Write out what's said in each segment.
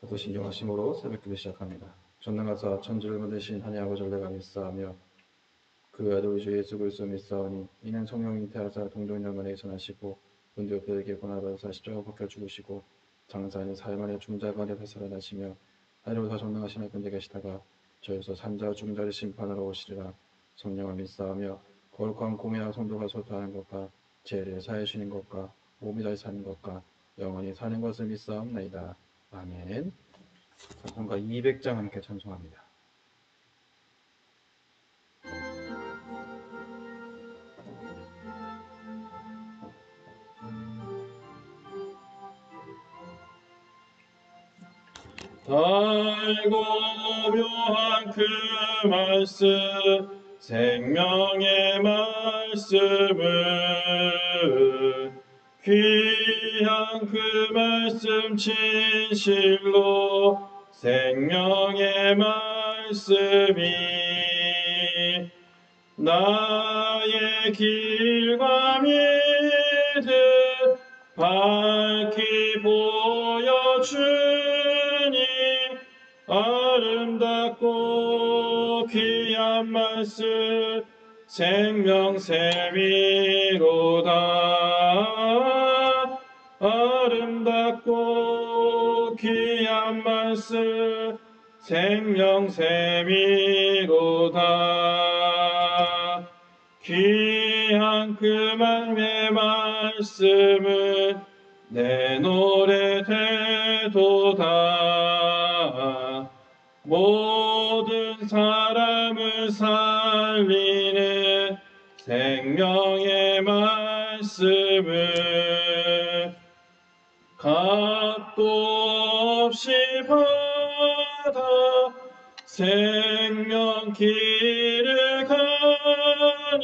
그것도 신경하심으로 새벽기도 시작합니다. 전능하사 천지를 만드신 하나님 아버지를 내가 믿사하며 그 아들 우리 주 예수 그리스도 믿사오니 이는 성령 잉태하사 동정녀만에게 전하시고 본디오필에게 고난받으사 십자가 박혀 죽으시고 장사하니 사흘 만에 중자간에 살아나시며 하늘로서 전능하신 하나님 계시다가 저에서 산자 죽은 자를 심판하러 오시리라. 성령을 믿사하며 거룩한 공예와 성도가 소통하는 것과 죄를 사해 주시는 것과 몸이 잘 사는 것과 영원히 사는 것을 믿사옵나이다. 아멘. 찬송가 200장 함께 찬송합니다. 달고 묘한 그 말씀 생명의 말씀을 귀한 그 말씀 진실로 생명의 말씀이 나의 길과 믿음 밝히 보여주니 아름답고 귀한 말씀 생명샘이로다. 아름답고 귀한 말씀 생명샘이로다. 귀한 그만의 말씀은 내 노래 되도다. 모든 사람을 살리는 생명의 말씀을 값도 없이 받아 생명 길을 가니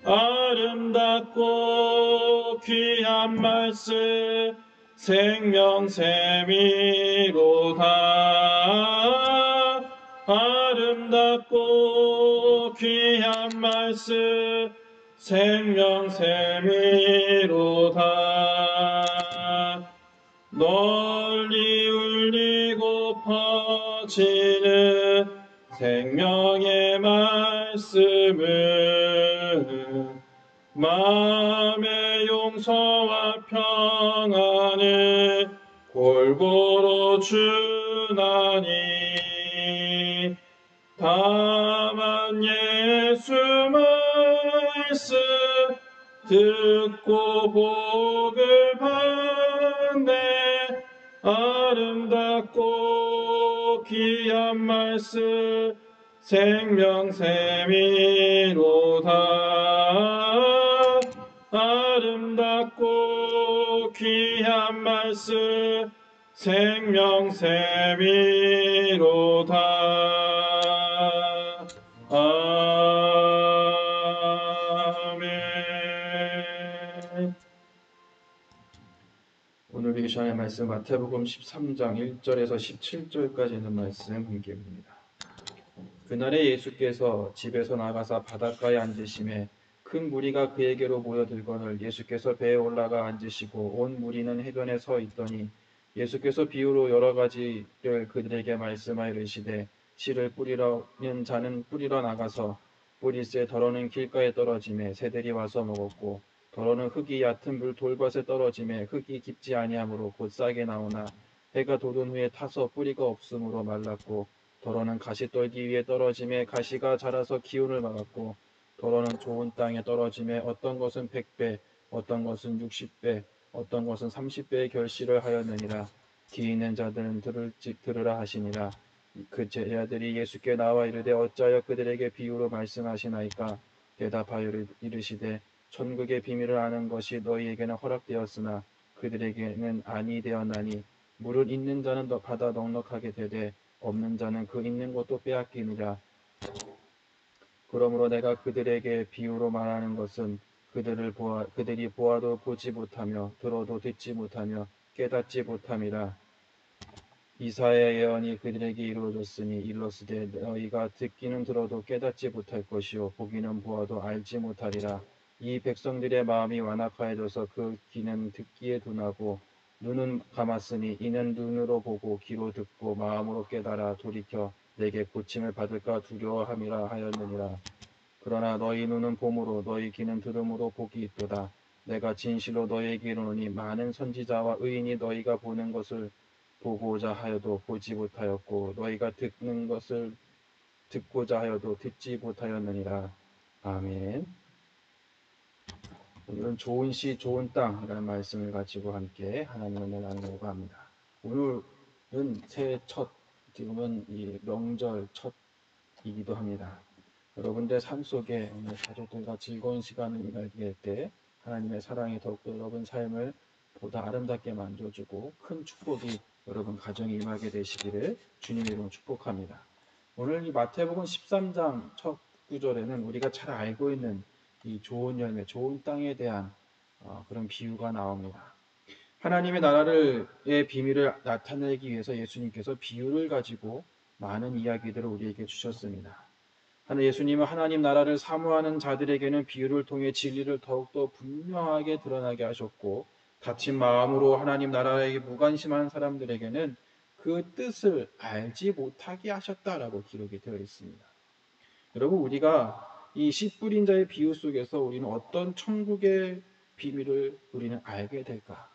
아름답고 귀한 말씀 생명샘이로다. 아름답고 귀한 말씀 생명샘이로다. 널리 울리고 퍼지는 생명의 말씀은 마음의 용서와 평안을 골고루 주나니 다만 예수 말씀 듣고 복을 받네. 아름답고 귀한 말씀 생명샘이로다. 아름답고 귀한 말씀 생명샘이로다. 아멘. 오늘 읽기 전의 말씀 마태복음 13장 1절에서 17절까지 있는 말씀 함께 봅니다. 그날에 예수께서 집에서 나가사 바닷가에 앉으심에 큰 무리가 그에게로 모여들거늘 예수께서 배에 올라가 앉으시고 온 무리는 해변에 서 있더니 예수께서 비유로 여러 가지를 그들에게 말씀하여 이르시되 씨를 뿌리려는 자는 뿌리러 나가서 뿌리새 더러는 길가에 떨어지매 새들이 와서 먹었고 더러는 흙이 얕은 물 돌밭에 떨어지매 흙이 깊지 아니하므로 곧 싹이 나오나 해가 돋은 후에 타서 뿌리가 없으므로 말랐고 더러는 가시떨기 위에 떨어지매 가시가 자라서 기운을 막았고 더러는 좋은 땅에 떨어지매 어떤 것은 100배 어떤 것은 60배 어떤 것은 30배의 결실을 하였느니라. 귀 있는 자들은 들으라 하시니라. 그 제자들이 예수께 나와 이르되 어찌하여 그들에게 비유로 말씀하시나이까. 대답하여 이르시되 천국의 비밀을 아는 것이 너희에게는 허락되었으나 그들에게는 아니 되었나니 물을 있는 자는 받아 넉넉하게 되되 없는 자는 그 있는 것도 빼앗기니라. 그러므로 내가 그들에게 비유로 말하는 것은 그들이 보아도 보지 못하며 들어도 듣지 못하며 깨닫지 못함이라. 이사야의 예언이 그들에게 이루어졌으니 일러스되 너희가 듣기는 들어도 깨닫지 못할 것이요 보기는 보아도 알지 못하리라. 이 백성들의 마음이 완악하여져서 그 귀는 듣기에 둔하고 눈은 감았으니 이는 눈으로 보고 귀로 듣고 마음으로 깨달아 돌이켜 내게 고침을 받을까 두려워함이라 하였느니라. 그러나 너희 눈은 봄으로 너희 귀는 들음으로 복이 있도다. 내가 진실로 너희에게 이르노니 많은 선지자와 의인이 너희가 보는 것을 보고자 하여도 보지 못하였고 너희가 듣는 것을 듣고자 하여도 듣지 못하였느니라. 아멘. 오늘은 좋은 시 좋은 땅이라는 말씀을 가지고 함께 하나님의 은혜를 나누려고 합니다. 오늘은 새해 첫, 어떻게 보면 이 명절 첫이기도 합니다. 여러분들 삶 속에 오늘 가족들과 즐거운 시간을 보내게 때 하나님의 사랑이 더욱더 여러분 삶을 보다 아름답게 만들어주고 큰 축복이 여러분 가정에 임하게 되시기를 주님의 이름으로 축복합니다. 오늘 이 마태복음 13장 첫 구절에는 우리가 잘 알고 있는 이 좋은 열매, 좋은 땅에 대한 그런 비유가 나옵니다. 하나님의 나라의 비밀을 나타내기 위해서 예수님께서 비유를 가지고 많은 이야기들을 우리에게 주셨습니다. 예수님은 하나님 나라를 사모하는 자들에게는 비유를 통해 진리를 더욱더 분명하게 드러나게 하셨고 다친 마음으로 하나님 나라에 무관심한 사람들에게는 그 뜻을 알지 못하게 하셨다라고 기록이 되어 있습니다. 여러분, 우리가 이 씨 뿌린 자의 비유 속에서 우리는 어떤 천국의 비밀을 우리는 알게 될까?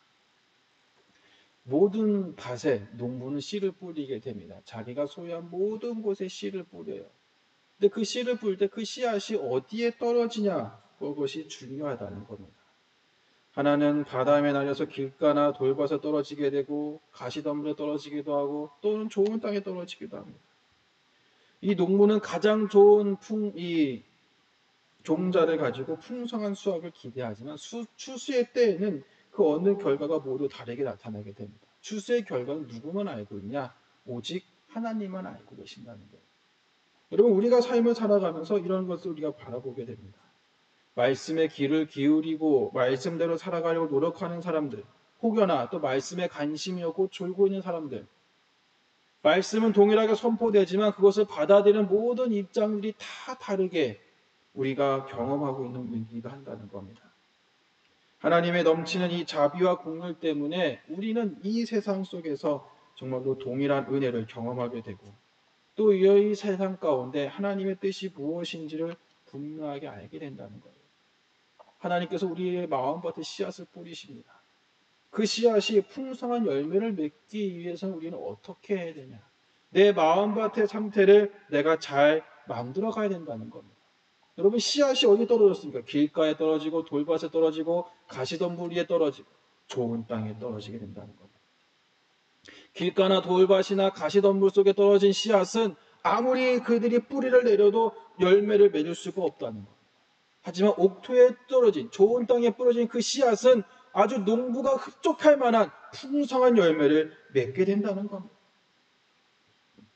모든 밭에 농부는 씨를 뿌리게 됩니다. 자기가 소유한 모든 곳에 씨를 뿌려요. 근데 그 씨를 뿌릴 때 그 씨앗이 어디에 떨어지냐, 그것이 중요하다는 겁니다. 하나는 바람에 날려서 길가나 돌밭에 떨어지게 되고 가시덤불에 떨어지기도 하고 또는 좋은 땅에 떨어지기도 합니다. 이 농부는 가장 좋은 이 종자를 가지고 풍성한 수확을 기대하지만 추수의 때에는 그 어느 결과가 모두 다르게 나타나게 됩니다. 추수의 결과는 누구만 알고 있냐? 오직 하나님만 알고 계신다는 거예요. 여러분, 우리가 삶을 살아가면서 이런 것을 우리가 바라보게 됩니다. 말씀에 귀를 기울이고 말씀대로 살아가려고 노력하는 사람들, 혹여나 또 말씀에 관심이 없고 졸고 있는 사람들, 말씀은 동일하게 선포되지만 그것을 받아들이는 모든 입장들이 다 다르게 우리가 경험하고 있는 일이기도 한다는 겁니다. 하나님의 넘치는 이 자비와 공률 때문에 우리는 이 세상 속에서 정말로 동일한 은혜를 경험하게 되고 또 이 세상 가운데 하나님의 뜻이 무엇인지를 분명하게 알게 된다는 거예요. 하나님께서 우리의 마음밭에 씨앗을 뿌리십니다. 그 씨앗이 풍성한 열매를 맺기 위해서는 우리는 어떻게 해야 되냐? 내 마음밭의 상태를 내가 잘 만들어 가야 된다는 겁니다. 여러분, 씨앗이 어디 떨어졌습니까? 길가에 떨어지고 돌밭에 떨어지고 가시덤불 위에 떨어지고 좋은 땅에 떨어지게 된다는 겁니다. 길가나 돌밭이나 가시덤불 속에 떨어진 씨앗은 아무리 그들이 뿌리를 내려도 열매를 맺을 수가 없다는 겁니다. 하지만 옥토에 떨어진 좋은 땅에 뿌려진 그 씨앗은 아주 농부가 흡족할 만한 풍성한 열매를 맺게 된다는 겁니다.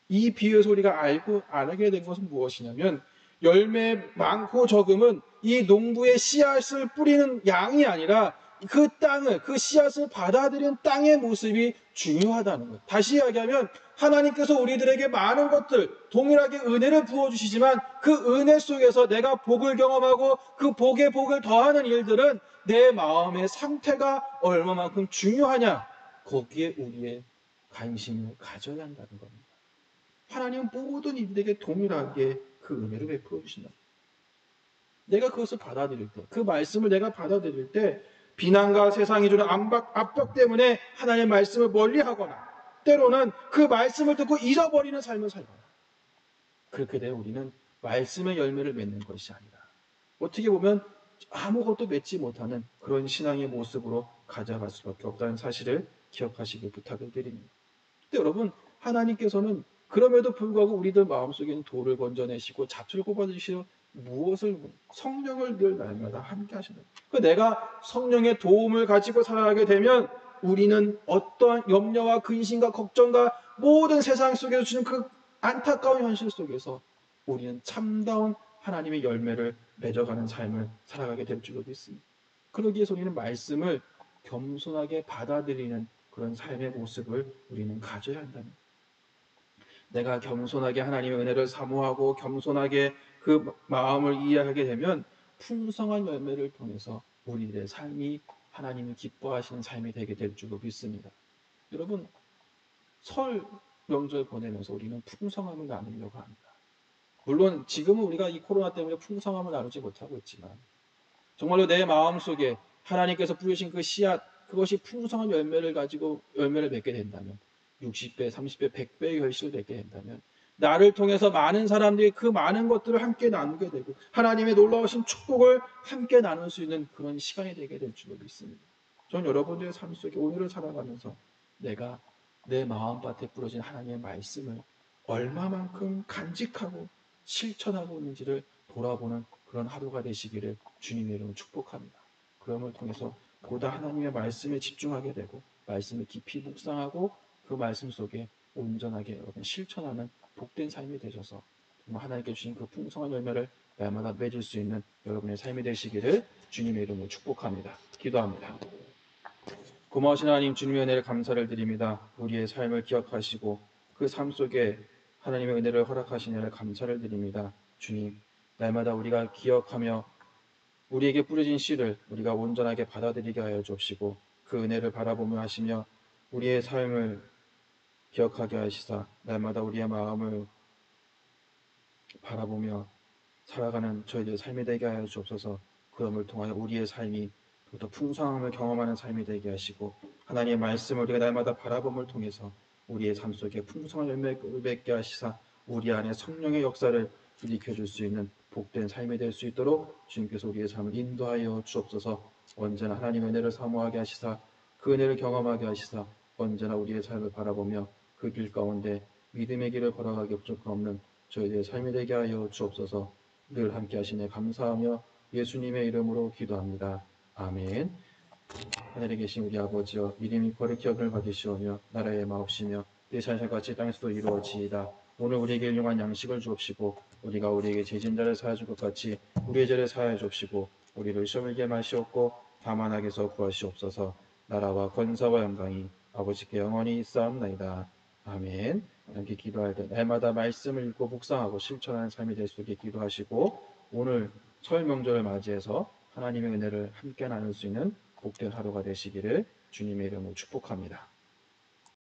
이 비유에서 우리가 알게 된 것은 무엇이냐면 열매 많고 적음은 이 농부의 씨앗을 뿌리는 양이 아니라 그 땅을, 그 씨앗을 받아들인 땅의 모습이 중요하다는 거예요. 다시 이야기하면 하나님께서 우리들에게 많은 것들, 동일하게 은혜를 부어주시지만 그 은혜 속에서 내가 복을 경험하고 그 복에 복을 더하는 일들은 내 마음의 상태가 얼마만큼 중요하냐, 거기에 우리의 관심을 가져야 한다는 겁니다. 하나님은 모든 이들에게 동일하게 그 은혜를 베풀어 주신다. 내가 그것을 받아들일 때, 그 말씀을 내가 받아들일 때 비난과 세상이 주는 압박 때문에 하나님의 말씀을 멀리하거나 때로는 그 말씀을 듣고 잊어버리는 삶을 살거나 그렇게 되어 우리는 말씀의 열매를 맺는 것이 아니라 어떻게 보면 아무것도 맺지 못하는 그런 신앙의 모습으로 가져갈 수밖에 없다는 사실을 기억하시길 부탁을 드립니다. 근데 여러분, 하나님께서는 그럼에도 불구하고 우리들 마음속에는 돌을 건져내시고 잣을 꼽아주시고 무엇을 성령을 늘 날마다 함께 하신다. 내가 성령의 도움을 가지고 살아가게 되면 우리는 어떠한 염려와 근심과 걱정과 모든 세상 속에서 주는 그 안타까운 현실 속에서 우리는 참다운 하나님의 열매를 맺어가는 삶을 살아가게 될 줄로 믿습니다. 그러기 위해서 우리는 말씀을 겸손하게 받아들이는 그런 삶의 모습을 우리는 가져야 한다는 거예요. 내가 겸손하게 하나님의 은혜를 사모하고 겸손하게 그 마음을 이해하게 되면 풍성한 열매를 통해서 우리들의 삶이 하나님이 기뻐하시는 삶이 되게 될 줄로 믿습니다. 여러분, 설 명절 보내면서 우리는 풍성함을 나누려고 합니다. 물론 지금은 우리가 이 코로나 때문에 풍성함을 나누지 못하고 있지만 정말로 내 마음속에 하나님께서 뿌리신 그 씨앗, 그것이 풍성한 열매를 가지고 열매를 맺게 된다면 60배, 30배, 100배의 결실을 맺게 된다면 나를 통해서 많은 사람들이 그 많은 것들을 함께 나누게 되고 하나님의 놀라우신 축복을 함께 나눌 수 있는 그런 시간이 되게 될 줄로 믿습니다. 저는 여러분들의 삶 속에 오늘을 살아가면서 내가 내 마음밭에 뿌려진 하나님의 말씀을 얼마만큼 간직하고 실천하고 있는지를 돌아보는 그런 하루가 되시기를 주님의 이름으로 축복합니다. 그럼을 통해서 보다 하나님의 말씀에 집중하게 되고 말씀을 깊이 묵상하고 그 말씀 속에 온전하게 여러분 실천하는 복된 삶이 되셔서 정말 하나님께 주신 그 풍성한 열매를 날마다 맺을 수 있는 여러분의 삶이 되시기를 주님의 이름으로 축복합니다. 기도합니다. 고마우신 하나님, 주님의 은혜를 감사를 드립니다. 우리의 삶을 기억하시고 그 삶 속에 하나님의 은혜를 허락하신 은혜를 감사를 드립니다. 주님, 날마다 우리가 기억하며 우리에게 뿌려진 씨를 우리가 온전하게 받아들이게 하여 주옵시고 그 은혜를 바라보며 하시며 우리의 삶을 기억하게 하시사 날마다 우리의 마음을 바라보며 살아가는 저희들의 삶이 되게 하여 주옵소서. 그럼을 통하여 우리의 삶이 더 풍성함을 경험하는 삶이 되게 하시고 하나님의 말씀을 우리가 날마다 바라봄을 통해서 우리의 삶 속에 풍성한 열매를 맺게 하시사 우리 안에 성령의 역사를 일으켜줄 수 있는 복된 삶이 될 수 있도록 주님께서 우리의 삶을 인도하여 주옵소서. 언제나 하나님의 은혜를 사모하게 하시사 그 은혜를 경험하게 하시사 언제나 우리의 삶을 바라보며 그 길 가운데 믿음의 길을 걸어가기 부족함 없는 저희들의 삶이 되게 하여 주옵소서. 늘 함께 하시네 감사하며 예수님의 이름으로 기도합니다. 아멘. 하늘에 계신 우리 아버지여, 이름이 거룩히 여김을 받으시오며 나라의 마옵시며 내 삶과 같이 땅에서도 이루어지이다. 오늘 우리에게 일용할 양식을 주옵시고 우리가 우리에게 죄진 자를 사하여 줄 것 같이 우리의 죄를 사하여 주옵시고 우리를 시험에 들게 마시옵고 다만 악에서 구하시옵소서. 나라와 권사와 영광이 아버지께 영원히 있사옵나이다. 아멘. 이렇게 기도할 때 날마다 말씀을 읽고 묵상하고 실천하는 삶이 될 수 있게 기도하시고 오늘 설 명절을 맞이해서 하나님의 은혜를 함께 나눌 수 있는 복된 하루가 되시기를 주님의 이름으로 축복합니다.